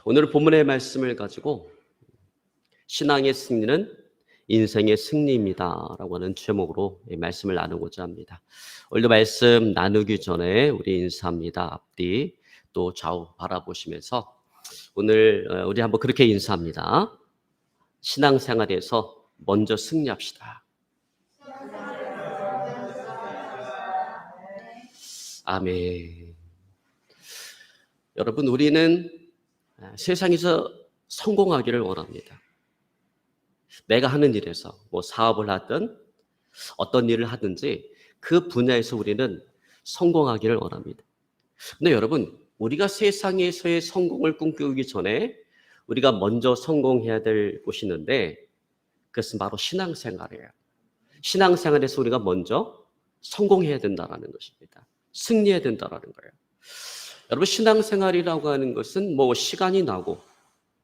오늘 본문의 말씀을 가지고 신앙의 승리는 인생의 승리입니다 라고 하는 제목으로 말씀을 나누고자 합니다. 오늘도 말씀 나누기 전에 우리 인사합니다. 앞뒤 또 좌우 바라보시면서 오늘 우리 한번 그렇게 인사합니다. 신앙생활에서 먼저 승리합시다. 아멘. 여러분, 우리는 세상에서 성공하기를 원합니다. 내가 하는 일에서 사업을 하든 어떤 일을 하든지 그 분야에서 우리는 성공하기를 원합니다. 근데 여러분, 우리가 세상에서의 성공을 꿈꾸기 전에 우리가 먼저 성공해야 될 곳이 있는데 그것은 바로 신앙생활이에요. 신앙생활에서 우리가 먼저 성공해야 된다는 것입니다. 승리해야 된다는 거예요. 여러분, 신앙생활이라고 하는 것은 시간이 나고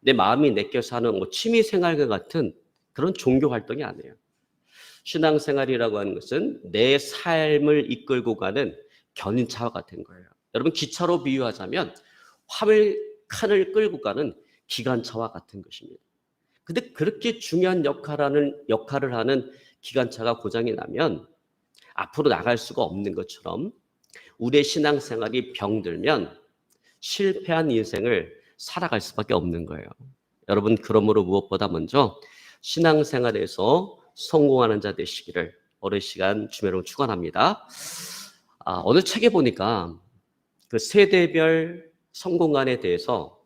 내 마음이 내껴서 하는 취미생활과 같은 그런 종교 활동이 아니에요. 신앙생활이라고 하는 것은 내 삶을 이끌고 가는 견인차와 같은 거예요. 여러분, 기차로 비유하자면 화물칸을 끌고 가는 기관차와 같은 것입니다. 근데 그렇게 중요한 역할을 하는 기관차가 고장이 나면 앞으로 나갈 수가 없는 것처럼 우리의 신앙생활이 병들면 실패한 인생을 살아갈 수밖에 없는 거예요. 여러분, 그러므로 무엇보다 먼저 신앙생활에서 성공하는 자 되시기를 오랜 시간 주님으로 축원합니다. 어느 책에 보니까 그 세대별 성공관에 대해서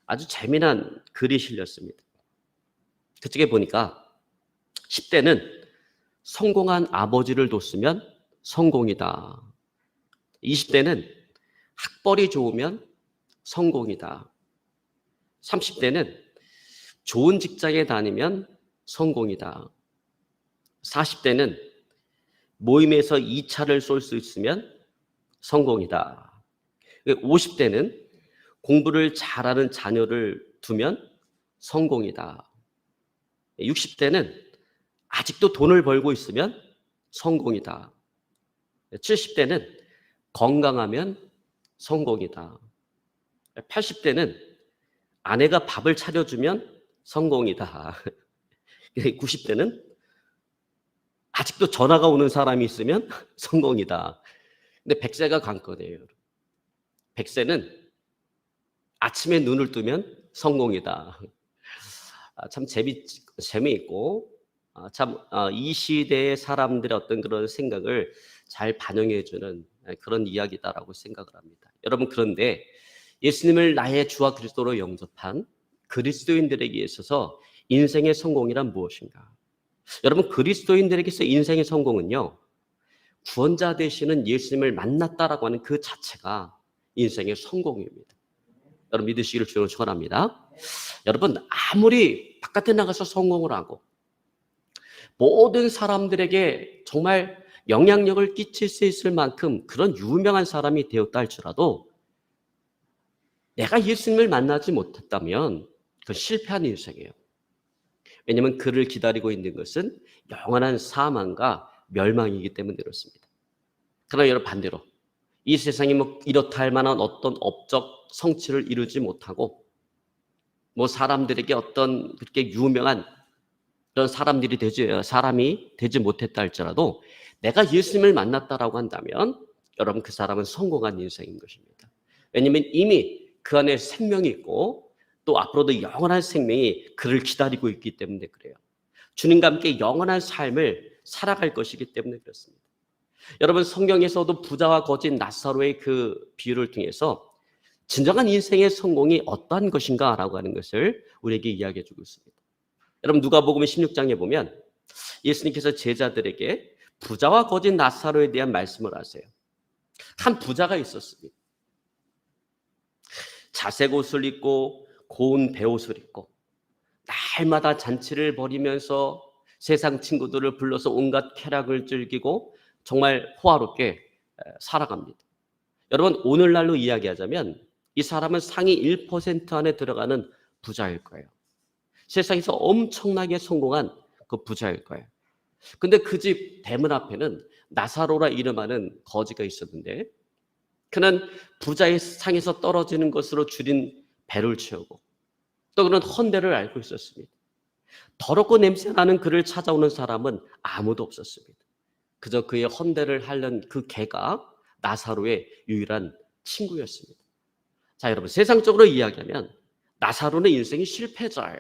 아주 재미난 글이 실렸습니다. 그 책에 보니까 10대는 성공한 아버지를 뒀으면 성공이다. 20대는 학벌이 좋으면 성공이다. 30대는 좋은 직장에 다니면 성공이다. 40대는 모임에서 2차를 쏠 수 있으면 성공이다. 50대는 공부를 잘하는 자녀를 두면 성공이다. 60대는 아직도 돈을 벌고 있으면 성공이다. 70대는 건강하면 성공이다. 80대는 아내가 밥을 차려주면 성공이다. 90대는 아직도 전화가 오는 사람이 있으면 성공이다. 근데 100세가 관건이에요. 100세는 아침에 눈을 뜨면 성공이다. 참 재미있고 이 시대의 사람들의 어떤 그런 생각을 잘 반영해주는 그런 이야기다라고 생각을 합니다. 여러분, 그런데 예수님을 나의 주와 그리스도로 영접한 그리스도인들에게 있어서 인생의 성공이란 무엇인가? 여러분, 그리스도인들에게서 인생의 성공은요, 구원자 되시는 예수님을 만났다라고 하는 그 자체가 인생의 성공입니다. 여러분, 믿으시기를 주님으로 축원합니다. 여러분, 아무리 바깥에 나가서 성공을 하고 모든 사람들에게 정말 영향력을 끼칠 수 있을 만큼 그런 유명한 사람이 되었다 할지라도 내가 예수님을 만나지 못했다면 그건 실패한 인생이에요. 왜냐하면 그를 기다리고 있는 것은 영원한 사망과 멸망이기 때문에 그렇습니다. 그러나 여러분, 반대로 이 세상이 이렇다 할 만한 어떤 업적 성취를 이루지 못하고 사람들에게 어떤 그렇게 유명한 그런 사람이 되지 못했다 할지라도 내가 예수님을 만났다라고 한다면 여러분, 그 사람은 성공한 인생인 것입니다. 왜냐하면 이미 그 안에 생명이 있고 또 앞으로도 영원한 생명이 그를 기다리고 있기 때문에 그래요. 주님과 함께 영원한 삶을 살아갈 것이기 때문에 그렇습니다. 여러분, 성경에서도 부자와 거진 나사로의 그 비유를 통해서 진정한 인생의 성공이 어떠한 것인가라고 하는 것을 우리에게 이야기해 주고 있습니다. 여러분, 누가복음 16장에 보면 예수님께서 제자들에게 부자와 거진 나사로에 대한 말씀을 하세요. 한 부자가 있었습니다. 자색 옷을 입고 고운 베옷을 입고 날마다 잔치를 벌이면서 세상 친구들을 불러서 온갖 쾌락을 즐기고 정말 호화롭게 살아갑니다. 여러분, 오늘날로 이야기하자면 이 사람은 상위 1% 안에 들어가는 부자일 거예요. 세상에서 엄청나게 성공한 그 부자일 거예요. 근데 그 집 대문 앞에는 나사로라 이름하는 거지가 있었는데 그는 부자의 상에서 떨어지는 것으로 줄인 배를 채우고 또 그런 헌대를 알고 있었습니다. 더럽고 냄새나는 그를 찾아오는 사람은 아무도 없었습니다. 그저 그의 헌대를 하려는 그 개가 나사로의 유일한 친구였습니다. 자, 여러분, 세상적으로 이야기하면 나사로는 인생이 실패자예요.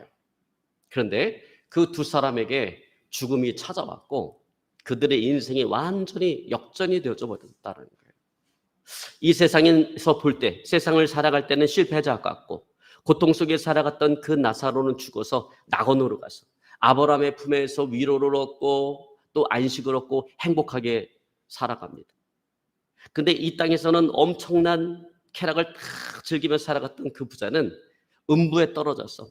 그런데 그 두 사람에게 죽음이 찾아왔고 그들의 인생이 완전히 역전이 되어져 버렸다는 거예요. 이 세상에서 볼 때, 세상을 살아갈 때는 실패자 같고 고통 속에 살아갔던 그 나사로는 죽어서 낙원으로 가서 아브라함의 품에서 위로를 얻고 또 안식을 얻고 행복하게 살아갑니다. 근데 이 땅에서는 엄청난 쾌락을 탁 즐기며 살아갔던 그 부자는 음부에 떨어져서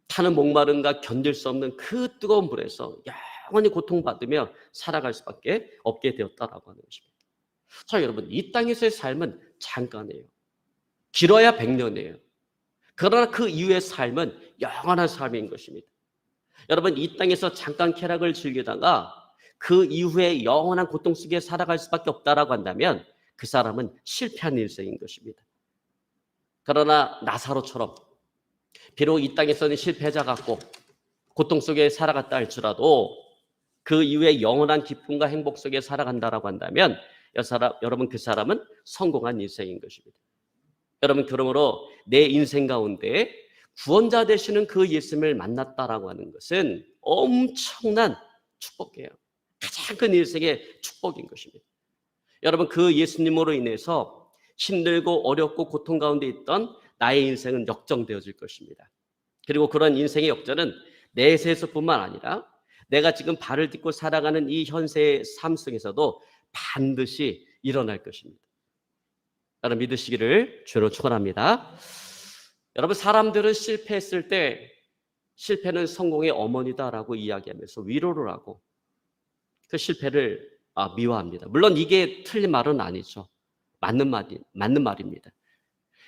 타는 목마름과 견딜 수 없는 그 뜨거운 불에서 영원히 고통받으며 살아갈 수밖에 없게 되었다라고 하는 것입니다. 자, 여러분, 이 땅에서의 삶은 잠깐이에요. 길어야 100년이에요. 그러나 그 이후의 삶은 영원한 삶인 것입니다. 여러분, 이 땅에서 잠깐 쾌락을 즐기다가 그 이후에 영원한 고통 속에 살아갈 수밖에 없다라고 한다면 그 사람은 실패한 인생인 것입니다. 그러나 나사로처럼 비록 이 땅에서는 실패자 같고 고통 속에 살아갔다 할지라도 그 이후에 영원한 기쁨과 행복 속에 살아간다라고 한다면 여러분, 그 사람은 성공한 인생인 것입니다. 여러분, 그러므로 내 인생 가운데 구원자 되시는 그 예수님을 만났다라고 하는 것은 엄청난 축복이에요. 가장 큰 인생의 축복인 것입니다. 여러분, 그 예수님으로 인해서 힘들고 어렵고 고통 가운데 있던 나의 인생은 역정되어질 것입니다. 그리고 그런 인생의 역전은 내세에서뿐만 아니라 내가 지금 발을 딛고 살아가는 이 현세의 삶 속에서도 반드시 일어날 것입니다. 여러분, 믿으시기를 주로 축원합니다. 여러분, 사람들은 실패했을 때 실패는 성공의 어머니다라고 이야기하면서 위로를 하고 그 실패를 미워합니다. 물론 이게 틀린 말은 아니죠. 맞는 말입니다.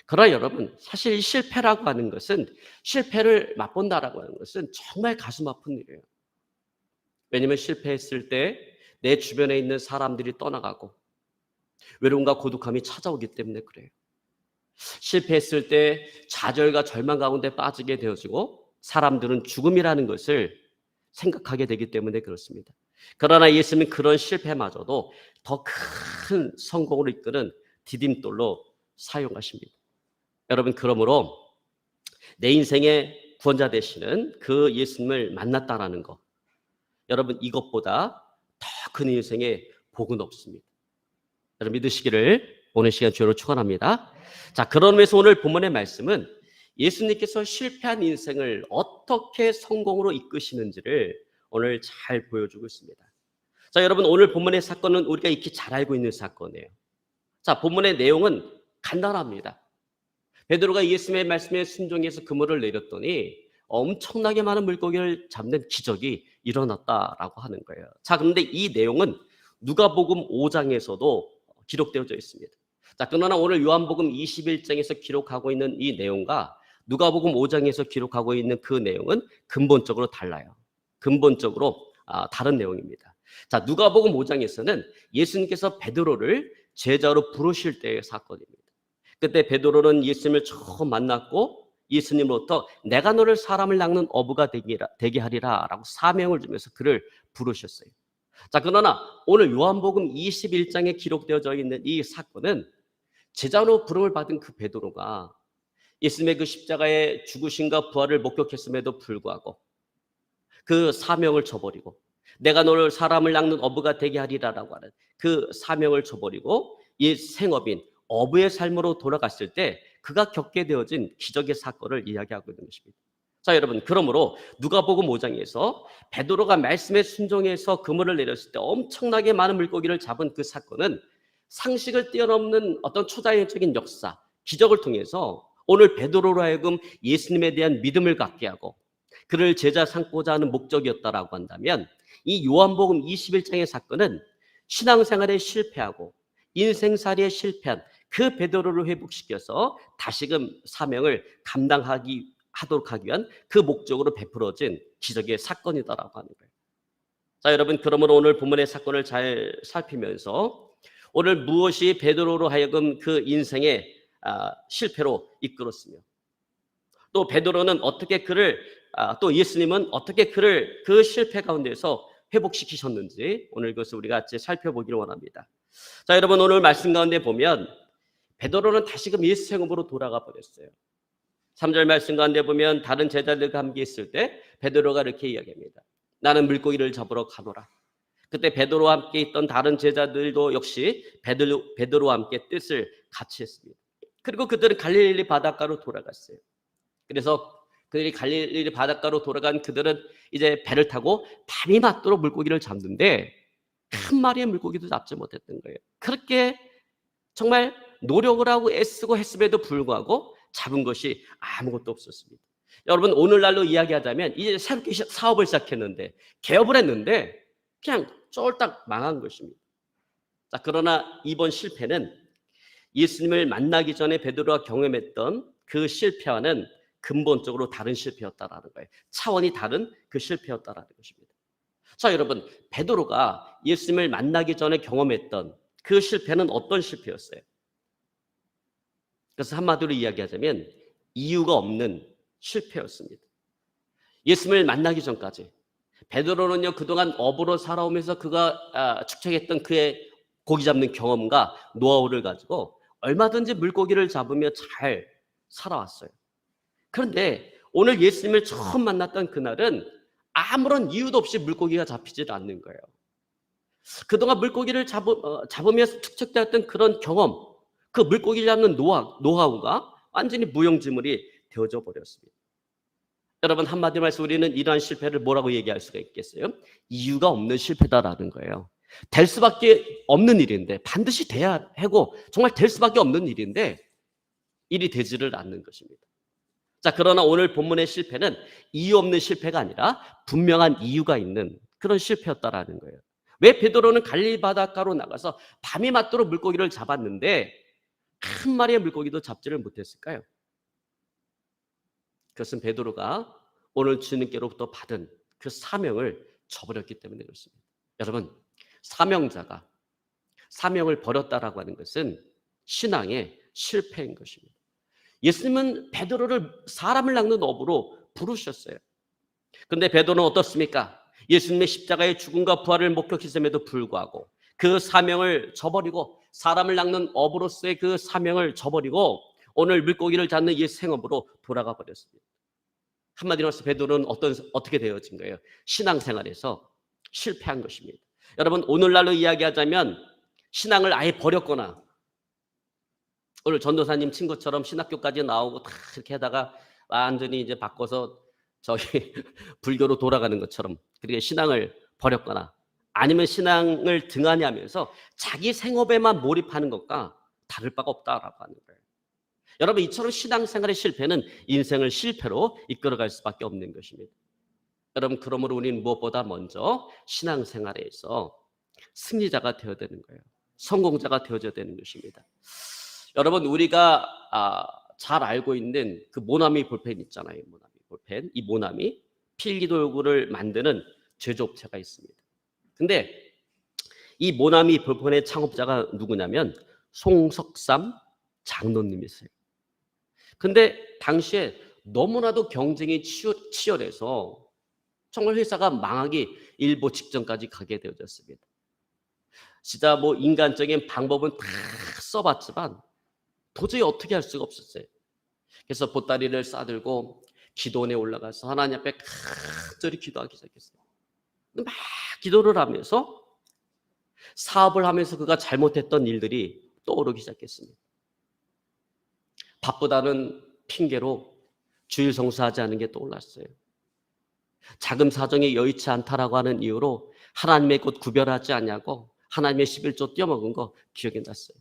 그러나 여러분, 사실 실패라고 하는 것은, 실패를 맛본다라고 하는 것은 정말 가슴 아픈 일이에요. 왜냐하면 실패했을 때 내 주변에 있는 사람들이 떠나가고 외로움과 고독함이 찾아오기 때문에 그래요. 실패했을 때 좌절과 절망 가운데 빠지게 되어지고 사람들은 죽음이라는 것을 생각하게 되기 때문에 그렇습니다. 그러나 예수님은 그런 실패마저도 더 큰 성공으로 이끄는 디딤돌로 사용하십니다. 여러분, 그러므로 내 인생의 구원자 되시는 그 예수님을 만났다라는 것, 여러분, 이것보다 더 큰 인생의 복은 없습니다. 여러분, 믿으시기를 오늘 시간 주로 축원합니다. 자, 그런 의미에서 오늘 본문의 말씀은 예수님께서 실패한 인생을 어떻게 성공으로 이끄시는지를 오늘 잘 보여주고 있습니다. 자, 여러분, 오늘 본문의 사건은 우리가 익히 잘 알고 있는 사건이에요. 자, 본문의 내용은 간단합니다. 베드로가 예수님의 말씀에 순종해서 그물을 내렸더니 엄청나게 많은 물고기를 잡는 기적이 일어났다라고 하는 거예요. 자, 그런데 이 내용은 누가복음 5장에서도 기록되어져 있습니다. 자, 그러나 오늘 요한복음 21장에서 기록하고 있는 이 내용과 누가복음 5장에서 기록하고 있는 그 내용은 근본적으로 달라요. 근본적으로 다른 내용입니다. 자, 누가복음 5장에서는 예수님께서 베드로를 제자로 부르실 때의 사건입니다. 그때 베드로는 예수님을 처음 만났고 예수님으로부터 내가 너를 사람을 낚는 어부가 되게 하리라 라고 사명을 주면서 그를 부르셨어요. 자, 그러나 오늘 요한복음 21장에 기록되어져 있는 이 사건은 제자로 부름을 받은 그 베드로가 예수님의 그 십자가의 죽으심과 부활을 목격했음에도 불구하고 그 사명을 저버리고 내가 너를 사람을 낚는 어부가 되게 하리라라고 하는 그 사명을 저버리고 이 생업인 어부의 삶으로 돌아갔을 때 그가 겪게 되어진 기적의 사건을 이야기하고 있는 것입니다. 자, 여러분, 그러므로 누가복음 5장에서 베드로가 말씀에 순종해서 그물을 내렸을 때 엄청나게 많은 물고기를 잡은 그 사건은 상식을 뛰어넘는 어떤 초자연적인 역사, 기적을 통해서 오늘 베드로로 하여금 예수님에 대한 믿음을 갖게 하고 그를 제자 삼고자 하는 목적이었다라고 한다면 이 요한복음 21장의 사건은 신앙생활에 실패하고 인생살이에 실패한 그 베드로를 회복시켜서 다시금 사명을 감당하도록 하기 위한 그 목적으로 베풀어진 기적의 사건이다라고 하는 거예요. 자, 여러분, 그러므로 오늘 본문의 사건을 잘 살피면서 오늘 무엇이 베드로로 하여금 그 인생의 실패로 이끌었으며 또 베드로는 어떻게 또 예수님은 어떻게 그를 그 실패 가운데서 회복시키셨는지 오늘 그것을 우리가 같이 살펴보기를 원합니다. 자, 여러분 오늘 말씀 가운데 보면 베드로는 다시금 예수 생업으로 돌아가 버렸어요. 3절 말씀 가운데 보면 다른 제자들과 함께 있을 때 베드로가 이렇게 이야기합니다. 나는 물고기를 잡으러 가노라. 그때 베드로와 함께 있던 다른 제자들도 역시 베드로와 함께 뜻을 같이 했습니다. 그리고 그들은 갈릴리 바닷가로 돌아갔어요. 그래서 그들이 갈릴리 바닷가로 돌아간 그들은 이제 배를 타고 밤이 맞도록 물고기를 잡는데 한 마리의 물고기도 잡지 못했던 거예요. 그렇게 정말 노력을 하고 애쓰고 했음에도 불구하고 잡은 것이 아무것도 없었습니다. 여러분 오늘날로 이야기하자면 이제 새롭게 사업을 시작했는데 개업을 했는데 그냥 쫄딱 망한 것입니다. 자, 그러나 이번 실패는 예수님을 만나기 전에 베드로가 경험했던 그 실패와는 근본적으로 다른 실패였다라는 거예요. 차원이 다른 그 실패였다라는 것입니다. 자, 여러분 베드로가 예수님을 만나기 전에 경험했던 그 실패는 어떤 실패였어요? 그래서 한마디로 이야기하자면 이유가 없는 실패였습니다. 예수님을 만나기 전까지 베드로는요 그동안 어부로 살아오면서 그가 축적했던 그의 고기 잡는 경험과 노하우를 가지고 얼마든지 물고기를 잡으며 잘 살아왔어요. 그런데 오늘 예수님을 처음 만났던 그날은 아무런 이유도 없이 물고기가 잡히질 않는 거예요. 그동안 물고기를 잡으면서 축적되었던 그런 경험, 그 물고기를 잡는 노하우가 완전히 무용지물이 되어져 버렸습니다. 여러분 한마디로 말해서 우리는 이러한 실패를 뭐라고 얘기할 수가 있겠어요? 이유가 없는 실패다라는 거예요. 될 수밖에 없는 일인데 반드시 돼야 하고 정말 될 수밖에 없는 일인데 일이 되지를 않는 것입니다. 자, 그러나 오늘 본문의 실패는 이유 없는 실패가 아니라 분명한 이유가 있는 그런 실패였다라는 거예요. 왜 베드로는 갈릴리 바닷가로 나가서 밤이 맞도록 물고기를 잡았는데 한 마리의 물고기도 잡지를 못했을까요? 그것은 베드로가 오늘 주님께로부터 받은 그 사명을 저버렸기 때문에 그렇습니다. 여러분, 사명자가 사명을 버렸다라고 하는 것은 신앙의 실패인 것입니다. 예수님은 베드로를 사람을 낚는 어부로 부르셨어요. 그런데 베드로는 어떻습니까? 예수님의 십자가의 죽음과 부활을 목격했음에도 불구하고 그 사명을 저버리고 사람을 낚는 어부로서의 그 사명을 저버리고 오늘 물고기를 잡는 이 생업으로 돌아가 버렸습니다. 한마디로 해서 베드로는 어떻게 되어진 거예요? 신앙생활에서 실패한 것입니다. 여러분 오늘날로 이야기하자면 신앙을 아예 버렸거나 오늘 전도사님 친구처럼 신학교까지 나오고 다 이렇게 하다가 완전히 이제 바꿔서 저기 불교로 돌아가는 것처럼 그렇게 신앙을 버렸거나 아니면 신앙을 등한히 하면서 자기 생업에만 몰입하는 것과 다를 바가 없다라고 하는 거예요. 여러분 이처럼 신앙생활의 실패는 인생을 실패로 이끌어갈 수밖에 없는 것입니다. 여러분 그러므로 우리는 무엇보다 먼저 신앙생활에서 승리자가 되어야 되는 거예요. 성공자가 되어야 되는 것입니다. 여러분 우리가 잘 알고 있는 그 모나미 볼펜 있잖아요. 모나미 볼펜. 이 모나미 필기도구를 만드는 제조업체가 있습니다. 근데 이 모나미 볼펜의 창업자가 누구냐면 송석삼 장로님이세요. 근데 당시에 너무나도 경쟁이 치열해서 정말 회사가 망하기 일보 직전까지 가게 되어졌습니다. 진짜 뭐 인간적인 방법은 다 써봤지만 도저히 어떻게 할 수가 없었어요. 그래서 보따리를 싸들고 기도원에 올라가서 하나님 앞에 간절히 기도하기 시작했어요. 막 기도를 하면서 사업을 하면서 그가 잘못했던 일들이 떠오르기 시작했습니다. 바쁘다는 핑계로 주일 성수하지 않은 게 떠올랐어요. 자금 사정이 여의치 않다라고 하는 이유로 하나님의 것 구별하지 않냐고 하나님의 11조 떼어먹은 거 기억이 났어요.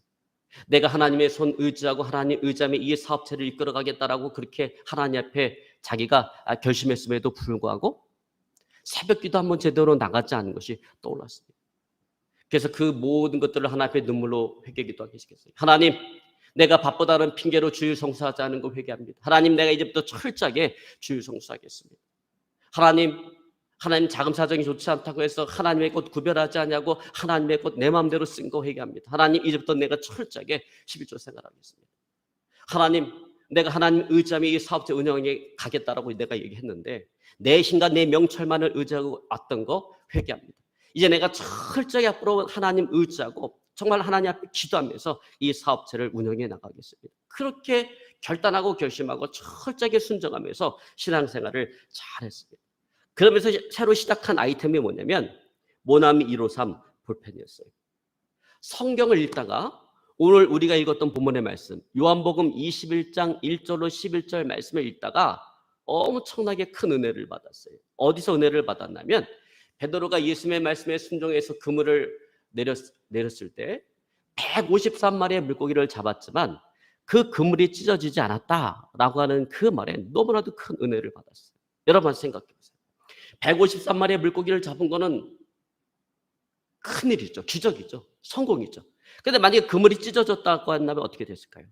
내가 하나님의 손 의지하고 하나님 의지하며 이 사업체를 이끌어가겠다라고 그렇게 하나님 앞에 자기가 결심했음에도 불구하고 새벽기도 한번 제대로 나가지 않은 것이 떠올랐습니다. 그래서 그 모든 것들을 하나님 앞에 눈물로 회개기도하기 시작했어요. 하나님, 내가 바쁘다는 핑계로 주일 성수하지 않은 거 회개합니다. 하나님, 내가 이제부터 철저하게 주일 성수하겠습니다. 하나님 자금 사정이 좋지 않다고 해서 하나님의 것 구별하지 않냐고 하나님의 것 내 마음대로 쓴 거 회개합니다. 하나님, 이제부터 내가 철저하게 11조 생활하겠습니다. 하나님, 내가 하나님 의지하며 이 사업체 운영에 가겠다라고 내가 얘기했는데 내 힘과 내 명철만을 의지하고 왔던 거 회개합니다. 이제 내가 철저히 앞으로 하나님 의지하고 정말 하나님 앞에 기도하면서 이 사업체를 운영해 나가겠습니다. 그렇게 결단하고 결심하고 철저하게 순종하면서 신앙생활을 잘했습니다. 그러면서 새로 시작한 아이템이 뭐냐면 모나미 153 볼펜이었어요. 성경을 읽다가 오늘 우리가 읽었던 본문의 말씀 요한복음 21장 1절로 11절 말씀을 읽다가 엄청나게 큰 은혜를 받았어요. 어디서 은혜를 받았냐면 베드로가 예수님의 말씀에 순종해서 그물을 내렸을 때 153마리의 물고기를 잡았지만 그 그물이 찢어지지 않았다라고 하는 그 말에 너무나도 큰 은혜를 받았어요. 여러분 생각해 보세요. 153마리의 물고기를 잡은 거는 큰일이죠. 기적이죠. 성공이죠. 그런데 만약에 그물이 찢어졌다고 한다면 어떻게 됐을까요?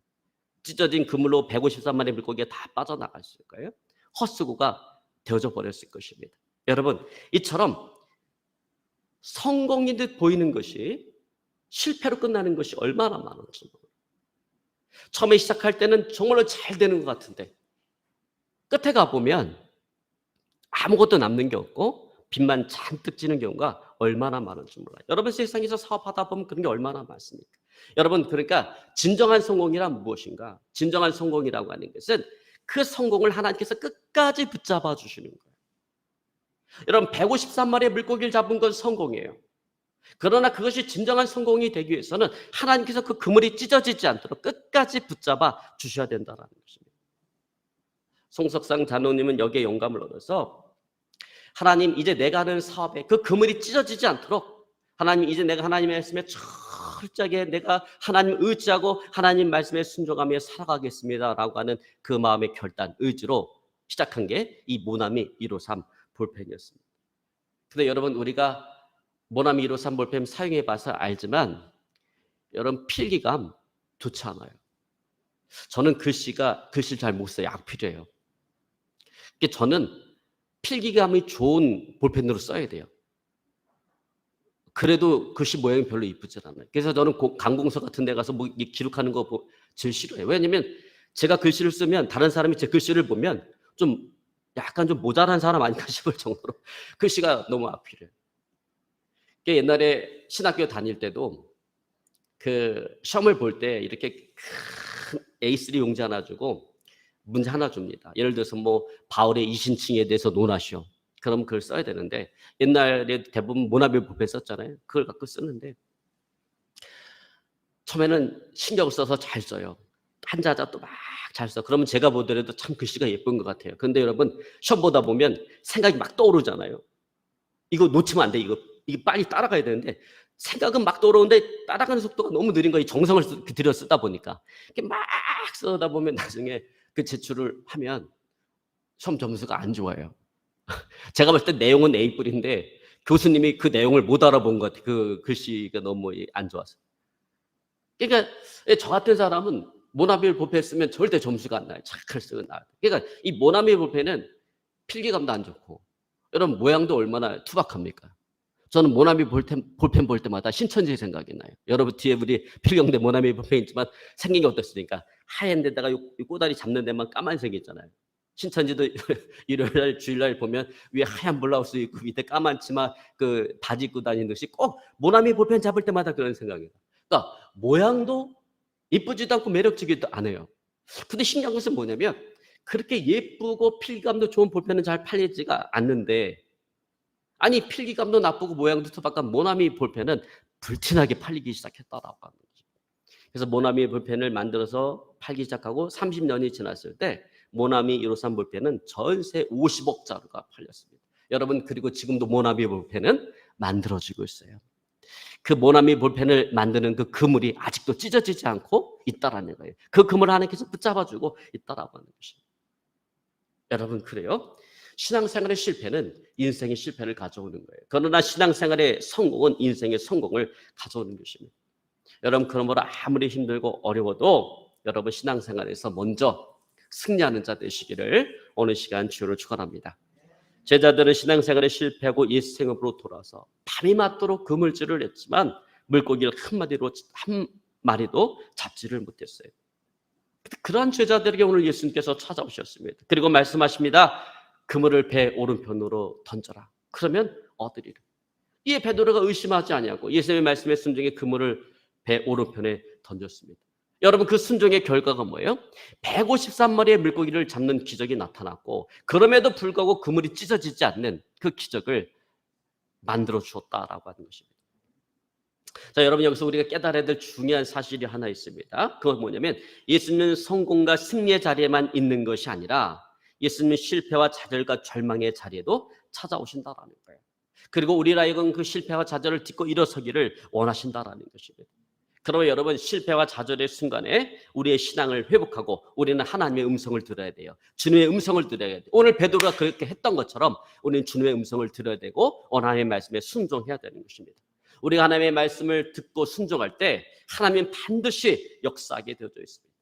찢어진 그물로 153마리의 물고기가 다 빠져나갔을까요? 헛수고가 되어져 버렸을 것입니다. 여러분, 이처럼 성공인 듯 보이는 것이 실패로 끝나는 것이 얼마나 많은지 몰라요. 처음에 시작할 때는 정말로 잘 되는 것 같은데 끝에 가보면 아무것도 남는 게 없고 빚만 잔뜩 지는 경우가 얼마나 많은지 몰라요. 여러분 세상에서 사업하다 보면 그런 게 얼마나 많습니까? 여러분 그러니까 진정한 성공이란 무엇인가? 진정한 성공이라고 하는 것은 그 성공을 하나님께서 끝까지 붙잡아 주시는 거예요. 여러분 153마리의 물고기를 잡은 건 성공이에요. 그러나 그것이 진정한 성공이 되기 위해서는 하나님께서 그 그물이 찢어지지 않도록 끝까지 붙잡아 주셔야 된다는 것입니다. 송석상 장로님은 여기에 영감을 얻어서 하나님 이제 내가 하는 사업에 그 그물이 찢어지지 않도록 하나님 이제 내가 하나님의 말씀에 철저하게 내가 하나님 의지하고 하나님 말씀에 순종하며 살아가겠습니다 라고 하는 그 마음의 결단 의지로 시작한 게 이 모나미 153 볼펜이었습니다. 근데 여러분 우리가 모나미 153 볼펜 사용해 봐서 알지만 여러분 필기감 좋지 않아요. 저는 글씨를 잘 못 써요. 악필이에요. 저는 필기감이 좋은 볼펜으로 써야 돼요. 그래도 글씨 모양이 별로 이쁘지 않아요. 그래서 저는 관공서 같은 데 가서 뭐 기록하는 거 제일 싫어해요. 왜냐면 제가 글씨를 쓰면 다른 사람이 제 글씨를 보면 좀 약간 좀 모자란 사람 아닌가 싶을 정도로 글씨가 너무 악필이에요. 옛날에 신학교 다닐 때도 그 시험을 볼 때 이렇게 큰 A3 용지 하나 주고 문제 하나 줍니다. 예를 들어서 뭐 바울의 이신칭에 대해서 논하시오. 그럼 그걸 써야 되는데 옛날에 대부분 모나미 볼펜 썼잖아요. 그걸 갖고 쓰는데 처음에는 신경을 써서 잘 써요. 한자 또 막 잘 써. 그러면 제가 보더라도 참 글씨가 예쁜 것 같아요. 그런데 여러분 시험 보다 보면 생각이 막 떠오르잖아요. 이거 놓치면 안 돼. 이게 빨리 따라가야 되는데 생각은 막 떠오르는데 따라가는 속도가 너무 느린 거예요. 정성을 들여 쓰다 보니까. 이렇게 막 쓰다 보면 나중에 그 제출을 하면 시험 점수가 안 좋아요. 제가 봤을 때 내용은 A뿔인데 교수님이 그 내용을 못 알아본 것 같아요. 그 글씨가 너무 안 좋아서. 그러니까 저 같은 사람은 모나미 볼펜 쓰면 절대 점수가 안 나요. 잘 쓰면 나요. 그러니까 이 모나미 볼펜은 필기감도 안 좋고 여러분 모양도 얼마나 투박합니까? 저는 모나미 볼펜 볼 때마다 신천지 생각이 나요. 여러분 뒤에 우리 필경대 모나미 볼펜 있지만 생긴 게 어떻습니까? 하얀 데다가 이 꼬다리 잡는 데만 까만색이 있잖아요. 신천지도 일요일날 주일날 보면 위에 하얀 블라우스 입고 밑에 까만 치마 그 바지 입고 다니듯이 꼭 모나미 볼펜 잡을 때마다 그런 생각이에요. 그러니까 모양도 이쁘지도 않고 매력적이지도 않아요. 근데 신기한 것은 뭐냐면 그렇게 예쁘고 필기감도 좋은 볼펜은 잘 팔리지가 않는데 아니 필기감도 나쁘고 모양도 투박한 모나미 볼펜은 불티나게 팔리기 시작했다라고 하는 거죠. 그래서 모나미 볼펜을 만들어서 팔기 시작하고 30년이 지났을 때 모나미 153 볼펜은 전세 50억 자루가 팔렸습니다. 여러분 그리고 지금도 모나미 볼펜은 만들어지고 있어요. 그 모나미 볼펜을 만드는 그 그물이 아직도 찢어지지 않고 있다라는 거예요. 그 그물을 하나님께서 붙잡아주고 있다라고 하는 것입니다. 여러분 그래요? 신앙생활의 실패는 인생의 실패를 가져오는 거예요. 그러나 신앙생활의 성공은 인생의 성공을 가져오는 것입니다. 여러분 그러므로 아무리 힘들고 어려워도 여러분 신앙생활에서 먼저 승리하는 자 되시기를 오늘 시간 주를 축원합니다. 제자들은 신앙생활에 실패하고 예수 생업으로 돌아서 밤이 맞도록 그물질을 했지만 물고기를 한 마리도 잡지를 못했어요. 그러한 제자들에게 오늘 예수님께서 찾아오셨습니다. 그리고 말씀하십니다. 그물을 배 오른편으로 던져라. 그러면 얻으리라. 이에 베드로가 의심하지 아니하고 예수님의 말씀에 순종해 그물을 배 오른편에 던졌습니다. 여러분, 그 순종의 결과가 뭐예요? 153마리의 물고기를 잡는 기적이 나타났고, 그럼에도 불구하고 그물이 찢어지지 않는 그 기적을 만들어 주었다라고 하는 것입니다. 자, 여러분, 여기서 우리가 깨달아야 될 중요한 사실이 하나 있습니다. 그건 뭐냐면 예수님은 성공과 승리의 자리에만 있는 것이 아니라 예수님은 실패와 좌절과 절망의 자리에도 찾아오신다라는 거예요. 그리고 우리 하여금 그 실패와 좌절을 딛고 일어서기를 원하신다라는 것입니다. 그러면 여러분, 실패와 좌절의 순간에 우리의 신앙을 회복하고 우리는 하나님의 음성을 들어야 돼요. 주님의 음성을 들어야 돼요. 오늘 베드로가 그렇게 했던 것처럼 우리는 주님의 음성을 들어야 되고 하나님의 말씀에 순종해야 되는 것입니다. 우리가 하나님의 말씀을 듣고 순종할 때 하나님은 반드시 역사하게 되어져 있습니다.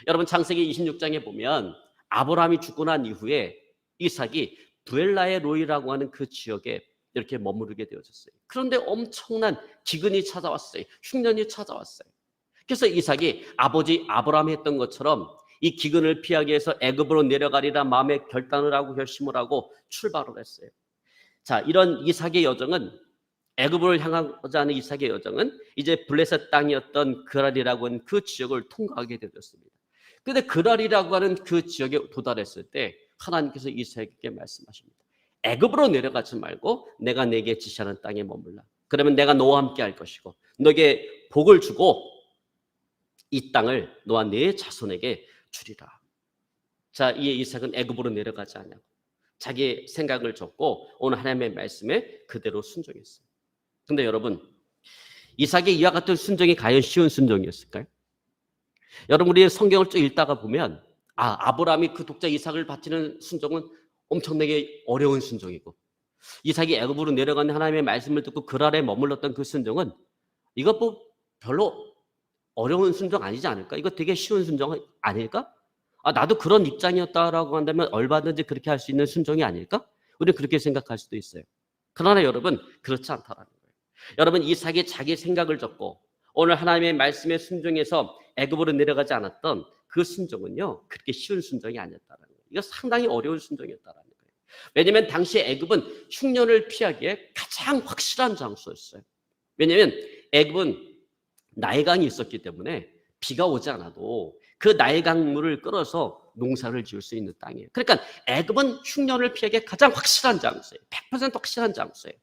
여러분, 창세기 26장에 보면 아브라함이 죽고 난 이후에 이삭이 부엘라의 로이라고 하는 그 지역에 이렇게 머무르게 되어졌어요. 그런데 엄청난 기근이 찾아왔어요. 흉년이 찾아왔어요. 그래서 이삭이 아버지 아브라함이 했던 것처럼 이 기근을 피하기 위해서 애굽으로 내려가리라 마음에 결단을 하고 결심을 하고 출발을 했어요. 자, 이런 이삭의 여정은, 애굽을 향하고자 하는 이삭의 여정은 이제 블레셋 땅이었던 그랄이라고 하는 그 지역을 통과하게 되었습니다. 그런데 그랄이라고 하는 그 지역에 도달했을 때 하나님께서 이삭에게 말씀하십니다. 애굽으로 내려가지 말고 내가 내게 지시하는 땅에 머물라. 그러면 내가 너와 함께 할 것이고 너에게 복을 주고 이 땅을 너와 네 자손에게 주리라. 자, 이에 이삭은 애굽으로 내려가지 않냐고 자기 생각을 줬고 오늘 하나님의 말씀에 그대로 순종했어요. 근데 여러분, 이삭의 이와 같은 순종이 과연 쉬운 순종이었을까요? 여러분, 우리 성경을 쭉 읽다가 보면 아브라함이 그 독자 이삭을 바치는 순종은 엄청나게 어려운 순종이고, 이삭이 애굽으로 내려가는 하나님의 말씀을 듣고 그랄에 머물렀던 그 순종은 이거 뭐 별로 어려운 순종 아니지 않을까? 이거 되게 쉬운 순종 아닐까? 나도 그런 입장이었다라고 한다면 얼마든지 그렇게 할 수 있는 순종이 아닐까? 우리는 그렇게 생각할 수도 있어요. 그러나 여러분, 그렇지 않다라는 거예요. 여러분, 이삭이 자기 생각을 적고 오늘 하나님의 말씀에 순종해서 애굽으로 내려가지 않았던 그 순종은요, 그렇게 쉬운 순종이 아니었다라는 거예요. 이거 상당히 어려운 순종이었다라는 거예요. 왜냐하면 당시 애굽은 흉년을 피하기에 가장 확실한 장소였어요. 왜냐하면 애굽은 나일강이 있었기 때문에 비가 오지 않아도 그 나일강물을 끌어서 농사를 지을 수 있는 땅이에요. 그러니까 애굽은 흉년을 피하기에 가장 확실한 장소예요. 100% 확실한 장소예요.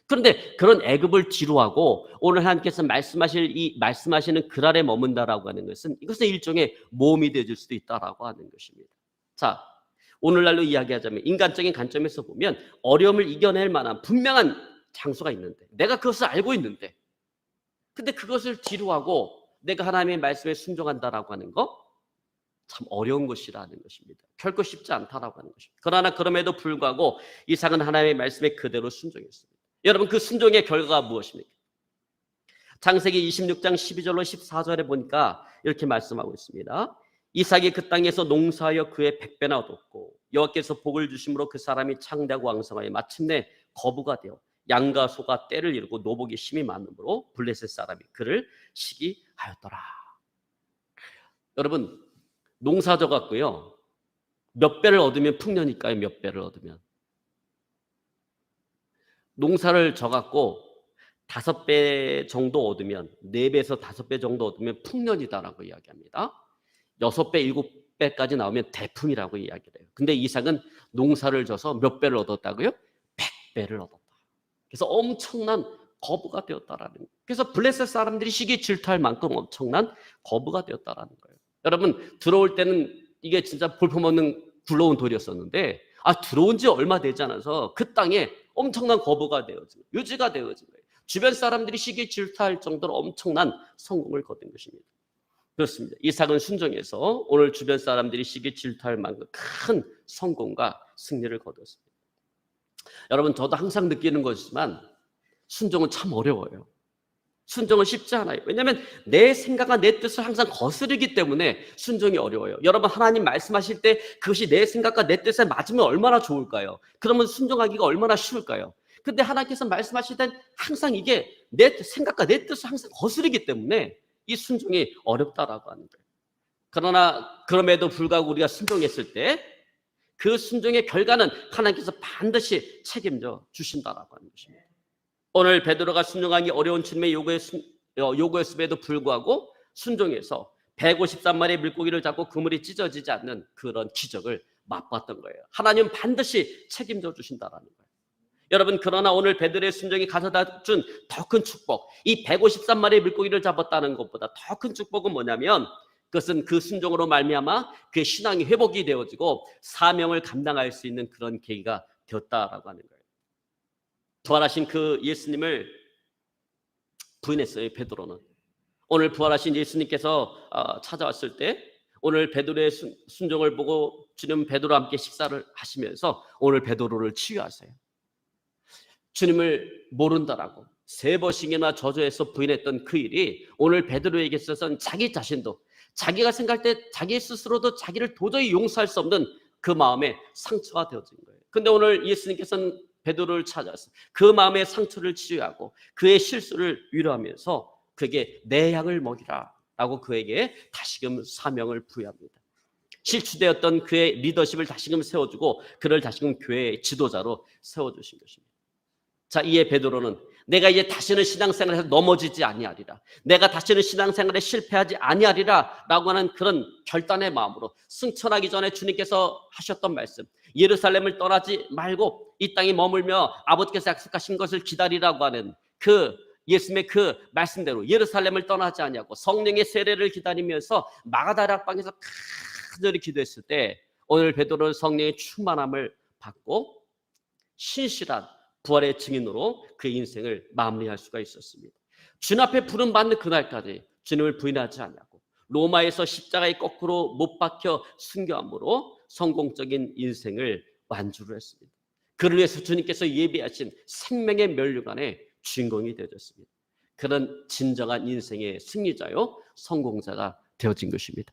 그런데 그런 애굽을 뒤로하고 오늘 하나님께서 말씀하시는 그랄에 머문다라고 하는 것은 이것은 일종의 모험이 되어질 수도 있다라고 하는 것입니다. 자, 오늘날로 이야기하자면 인간적인 관점에서 보면 어려움을 이겨낼 만한 분명한 장소가 있는데 내가 그것을 알고 있는데 근데 그것을 뒤로하고 내가 하나님의 말씀에 순종한다라고 하는 거 참 어려운 것이라는 것입니다. 결코 쉽지 않다라고 하는 것입니다. 그러나 그럼에도 불구하고 이삭은 하나님의 말씀에 그대로 순종했습니다. 여러분, 그 순종의 결과가 무엇입니까? 창세기 26장 12절로 14절에 보니까 이렇게 말씀하고 있습니다. 이삭이 그 땅에서 농사하여 그의 100배나 얻었고 여호와께서 복을 주심으로 그 사람이 창대하고 왕성하여 마침내 거부가 되어 양과 소가 떼를 이루고 노복이 심히 많으므로 블레셋 사람이 그를 시기하였더라. 여러분, 농사 져갖고요, 몇 배를 얻으면 풍년일까요? 몇 배를 얻으면? 농사를 져갖고 5배 정도 얻으면, 4배에서 5배 정도 얻으면 풍년이다라고 이야기합니다. 6배, 7배까지 나오면 대풍이라고 이야기를 해요. 근데 이삭은 농사를 져서 몇 배를 얻었다고요? 100배를 얻었다. 그래서 엄청난 거부가 되었다라는 거예요. 그래서 블레셋 사람들이 시기 질투할 만큼 엄청난 거부가 되었다라는 거예요. 여러분, 들어올 때는 이게 진짜 볼품없는 굴러온 돌이었었는데 들어온 지 얼마 되지 않아서 그 땅에 엄청난 거부가 되어진, 유지가 되어진 거예요. 주변 사람들이 시기 질투할 정도로 엄청난 성공을 거둔 것입니다. 그렇습니다. 이삭은 순종해서 오늘 주변 사람들이 시기 질투할 만큼 큰 성공과 승리를 거뒀습니다. 여러분, 저도 항상 느끼는 것이지만 순종은 참 어려워요. 순종은 쉽지 않아요. 왜냐하면 내 생각과 내 뜻을 항상 거스르기 때문에 순종이 어려워요. 여러분, 하나님 말씀하실 때 그것이 내 생각과 내 뜻에 맞으면 얼마나 좋을까요? 그러면 순종하기가 얼마나 쉬울까요? 근데 하나님께서 말씀하실 땐 항상 이게 내 생각과 내 뜻을 항상 거스르기 때문에 이 순종이 어렵다라고 하는 거예요. 그러나 그럼에도 불구하고 우리가 순종했을 때 그 순종의 결과는 하나님께서 반드시 책임져 주신다라고 하는 것입니다. 오늘 베드로가 순종하기 어려운 주님의 요구였음에도 불구하고 순종해서 153마리의 물고기를 잡고 그물이 찢어지지 않는 그런 기적을 맛봤던 거예요. 하나님은 반드시 책임져 주신다라는 거예요. 여러분, 그러나 오늘 베드로의 순종이 가져다 준 더 큰 축복, 이 153마리의 물고기를 잡았다는 것보다 더 큰 축복은 뭐냐면, 그것은 그 순종으로 말미암아 그의 신앙이 회복이 되어지고 사명을 감당할 수 있는 그런 계기가 되었다라고 하는 거예요. 부활하신 그 예수님을 부인했어요, 베드로는. 오늘 부활하신 예수님께서 찾아왔을 때 오늘 베드로의 순종을 보고 주님 베드로와 함께 식사를 하시면서 오늘 베드로를 치유하세요. 주님을 모른다라고 3번씩이나 저주해서 부인했던 그 일이 오늘 베드로에게 있어서는 자기 자신도, 자기가 생각할 때 자기 스스로도 자기를 도저히 용서할 수 없는 그 마음에 상처가 되어진 거예요. 근데 오늘 예수님께서는 베드로를 찾아서 그 마음의 상처를 치유하고 그의 실수를 위로하면서 그에게 내 양을 먹이라 라고 그에게 다시금 사명을 부여합니다. 실추되었던 그의 리더십을 다시금 세워주고 그를 다시금 교회의 지도자로 세워주신 것입니다. 자, 이에 베드로는 내가 이제 다시는 신앙생활에서 넘어지지 아니하리라, 내가 다시는 신앙생활에 실패하지 아니하리라 라고 하는 그런 결단의 마음으로 승천하기 전에 주님께서 하셨던 말씀, 예루살렘을 떠나지 말고 이 땅에 머물며 아버지께서 약속하신 것을 기다리라고 하는 그 예수님의 그 말씀대로 예루살렘을 떠나지 아니하고 성령의 세례를 기다리면서 마가다락 방에서 간절히 기도했을 때 오늘 베드로는 성령의 충만함을 받고 신실한 부활의 증인으로 그의 인생을 마무리할 수가 있었습니다. 주님 앞에 부름받는 그날까지 주님을 부인하지 않고 로마에서 십자가에 거꾸로 못 박혀 순교함으로 성공적인 인생을 완주를 했습니다. 그를 위해서 주님께서 예비하신 생명의 면류관의 주인공이 되어졌습니다. 그런 진정한 인생의 승리자요 성공자가 되어진 것입니다.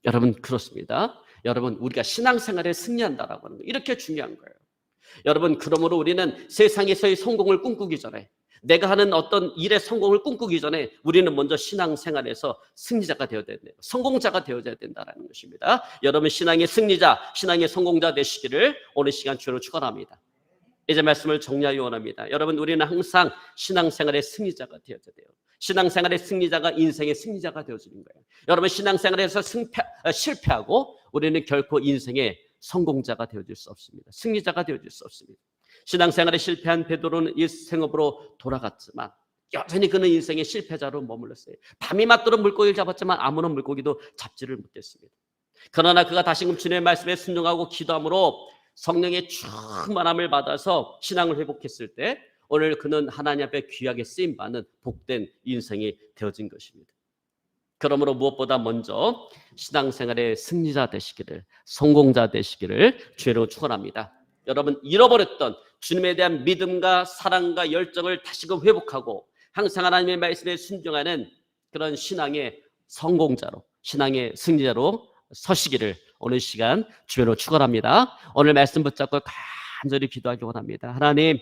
여러분, 그렇습니다. 여러분, 우리가 신앙생활에 승리한다라고 하는 거 이렇게 중요한 거예요. 여러분, 그러므로 우리는 세상에서의 성공을 꿈꾸기 전에, 내가 하는 어떤 일의 성공을 꿈꾸기 전에 우리는 먼저 신앙생활에서 승리자가 되어야 된다, 성공자가 되어야 된다는 것입니다. 여러분, 신앙의 승리자, 신앙의 성공자 되시기를 오늘 시간 주로 축원합니다. 이제 말씀을 정리하기 원합니다. 여러분, 우리는 항상 신앙생활의 승리자가 되어야 돼요. 신앙생활의 승리자가 인생의 승리자가 되어지는 거예요. 여러분, 신앙생활에서 실패하고 우리는 결코 인생의 성공자가 되어질 수 없습니다. 승리자가 되어질 수 없습니다. 신앙생활에 실패한 베드로는 예수 생업으로 돌아갔지만 여전히 그는 인생의 실패자로 머물렀어요. 밤이 맞도록 물고기를 잡았지만 아무런 물고기도 잡지를 못했습니다. 그러나 그가 다시금 주님의 말씀에 순종하고 기도함으로 성령의 충만함을 받아서 신앙을 회복했을 때 오늘 그는 하나님 앞에 귀하게 쓰임받는 복된 인생이 되어진 것입니다. 그러므로 무엇보다 먼저 신앙생활의 승리자 되시기를, 성공자 되시기를 주로 축원합니다. 여러분, 잃어버렸던 주님에 대한 믿음과 사랑과 열정을 다시금 회복하고 항상 하나님의 말씀에 순종하는 그런 신앙의 성공자로, 신앙의 승리자로 서시기를 오늘 시간 주로 축원합니다. 오늘 말씀 붙잡고 간절히 기도하기 원합니다. 하나님,